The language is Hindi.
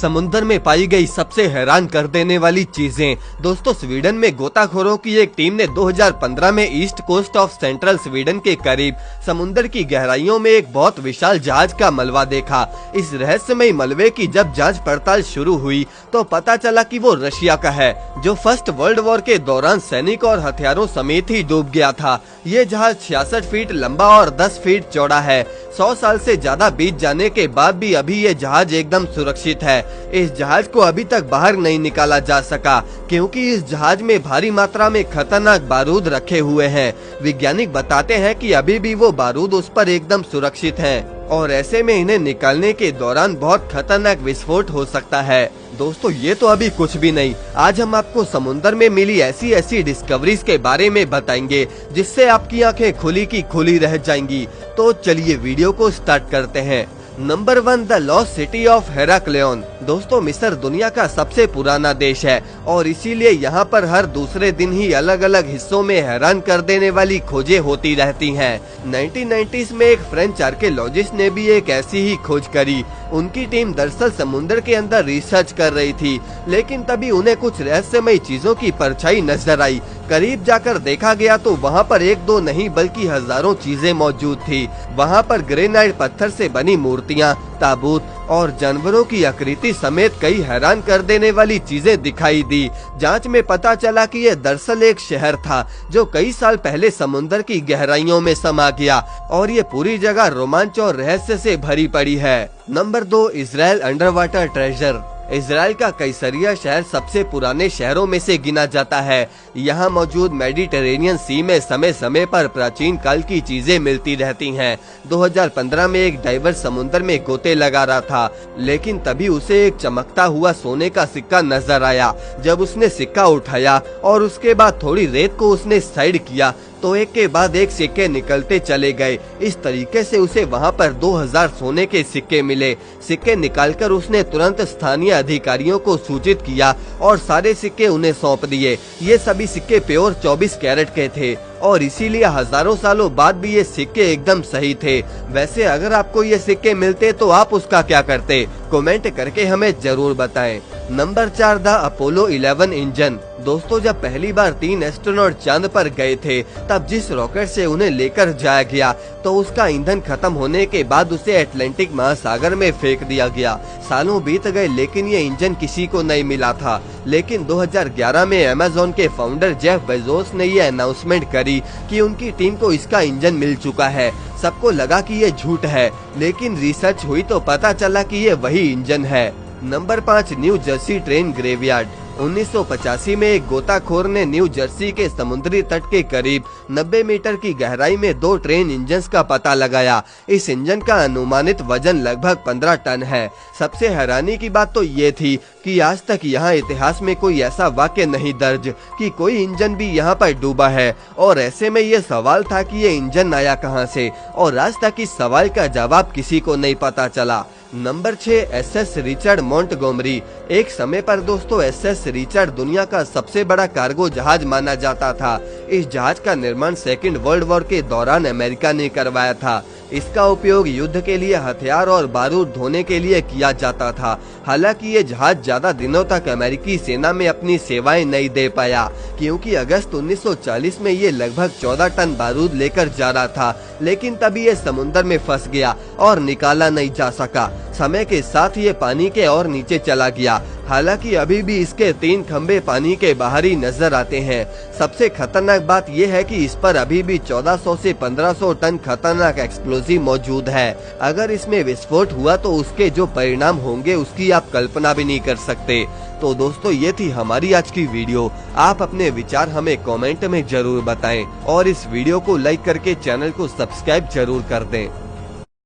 समुद्र में पाई गई सबसे हैरान कर देने वाली चीजें। दोस्तों, स्वीडन में गोताखोरों की एक टीम ने 2015 में east coast of central Sweden के करीब समुद्र की गहराइयों में एक बहुत विशाल जहाज का मलबा देखा। इस रहस्यमय मलबे की जब जांच पड़ताल शुरू हुई तो पता चला कि वो रशिया का है, जो फर्स्ट वर्ल्ड वॉर के दौरान सैनिक और हथियारों समेत ही डूब गया था। ये जहाज 66 फीट लंबा और 10 फीट चौड़ा है। 100 साल से ज्यादा बीत जाने के बाद भी अभी ये जहाज एकदम सुरक्षित है। इस जहाज को अभी तक बाहर नहीं निकाला जा सका क्योंकि इस जहाज में भारी मात्रा में खतरनाक बारूद रखे हुए हैं। वैज्ञानिक बताते हैं कि अभी भी वो बारूद उस पर एकदम सुरक्षित हैं और ऐसे में इन्हें निकालने के दौरान बहुत खतरनाक विस्फोट हो सकता है। दोस्तों, ये तो अभी कुछ भी नहीं, आज हम आपको समुद्र में मिली ऐसी डिस्कवरीज के बारे में बताएंगे जिससे आपकी आंखें खुली की खुली रह जाएंगी। तो चलिए वीडियो को स्टार्ट करते हैं। Number 1, the lost city of Heracleion. दोस्तों, मिस्र दुनिया का सबसे पुराना देश है और इसीलिए यहाँ पर हर दूसरे दिन ही अलग अलग हिस्सों में हैरान कर देने वाली खोजें होती रहती हैं। 1990s में एक फ्रेंच आर्कियोलॉजिस्ट ने भी एक ऐसी ही खोज करी। उनकी टीम दरअसल समुद्र के अंदर रिसर्च कर रही थी, लेकिन तभी उन्हें कुछ रहस्यमय चीजों की परछाई नजर आई। करीब जाकर देखा गया तो वहाँ पर एक दो नहीं बल्कि हजारों चीजें मौजूद थी। वहाँ पर ग्रेनाइट पत्थर से बनी मूर्तियाँ, ताबूत और जानवरों की आकृति समेत कई हैरान कर देने वाली चीजें दिखाई दी। जांच में पता चला कि यह दरअसल एक शहर था जो कई साल पहले समुद्र की गहराइयों में समा गया और ये पूरी जगह रोमांच और रहस्य से भरी पड़ी है। Number 2, Israel under water treasure. Israel का कैसरिया शहर सबसे पुराने शहरों में से गिना जाता है। यहाँ मौजूद मेडिटेरेनियन सी में समय समय पर प्राचीन काल की चीजें मिलती रहती हैं। 2015 में एक डाइवर समुद्र में गोते लगा रहा था, लेकिन तभी उसे एक चमकता हुआ सोने का सिक्का नजर आया। जब उसने सिक्का उठाया और उसके बाद थोड़ी रेत को उसने साइड किया तो एक के बाद एक सिक्के निकलते चले गए। इस तरीके से उसे वहाँ पर 2000 सोने के सिक्के मिले। सिक्के निकालकर उसने तुरंत स्थानीय अधिकारियों को सूचित किया और सारे सिक्के उन्हें सौंप दिए। ये सभी सिक्के प्योर 24 कैरेट के थे और इसीलिए हजारों सालों बाद भी ये सिक्के एकदम सही थे। वैसे अगर आपको ये सिक्के मिलते तो आप उसका क्या करते? कमेंट करके हमें जरूर बताएं। Number 4, the Apollo 11 engine. दोस्तों, जब पहली बार 3 एस्ट्रोनॉट चांद पर गए थे तब जिस रॉकेट से उन्हें लेकर जाया गया तो उसका ईंधन खत्म होने के बाद उसे अटलांटिक महासागर में फेंक दिया गया। सालों बीत गए लेकिन ये इंजन किसी को नहीं मिला था। लेकिन 2011 में अमेज़न के फाउंडर जेफ बेजोस ने ये अनाउंसमेंट करी कि उनकी टीम को इसका इंजन मिल चुका है। सबको लगा कि ये झूठ है, लेकिन रिसर्च हुई तो पता चला कि ये वही इंजन है। Number 5, new Jersey train graveyard. 1985 में एक गोताखोर ने न्यू जर्सी के समुद्री तट के करीब 90 मीटर की गहराई में 2 ट्रेन इंजन्स का पता लगाया। इस इंजन का अनुमानित वजन लगभग 15 टन है। सबसे हैरानी की बात तो ये थी कि आज तक यहाँ इतिहास में कोई ऐसा वाक्य नहीं दर्ज कि कोई इंजन भी यहाँ पर डूबा है और ऐसे में ये सवाल था कि ये इंजन आया कहाँ से, और आज तक इस सवाल का जवाब किसी को नहीं पता चला। Number 6, SS Richard Montgomery. एक समय पर दोस्तों एसएस रिचर्ड दुनिया का सबसे बड़ा कार्गो जहाज माना जाता था। इस जहाज का निर्माण सेकेंड वर्ल्ड वॉर के दौरान अमेरिका ने करवाया था। इसका उपयोग युद्ध के लिए हथियार और बारूद ढोने के लिए किया जाता था। हालांकि ये जहाज ज्यादा दिनों तक अमेरिकी सेना में अपनी सेवाएं नहीं दे पाया क्योंकि अगस्त 1940 में ये लगभग 14 टन बारूद लेकर जा रहा था, लेकिन तभी ये समुद्र में फंस गया और निकाला नहीं जा सका। समय के साथ ये पानी के और नीचे चला गया। हालांकि अभी भी इसके 3 खंभे पानी के बाहर ही नजर आते हैं। सबसे खतरनाक बात यह है कि इस पर अभी भी 1400 से 1500 टन खतरनाक एक्सप्लोजिव मौजूद है। अगर इसमें विस्फोट हुआ तो उसके जो परिणाम होंगे उसकी आप कल्पना भी नहीं कर सकते। तो दोस्तों, ये थी हमारी आज की वीडियो। आप अपने विचार हमें कमेंट में जरूर बताएं और इस वीडियो को लाइक करके चैनल को सब्सक्राइब जरूर कर दें।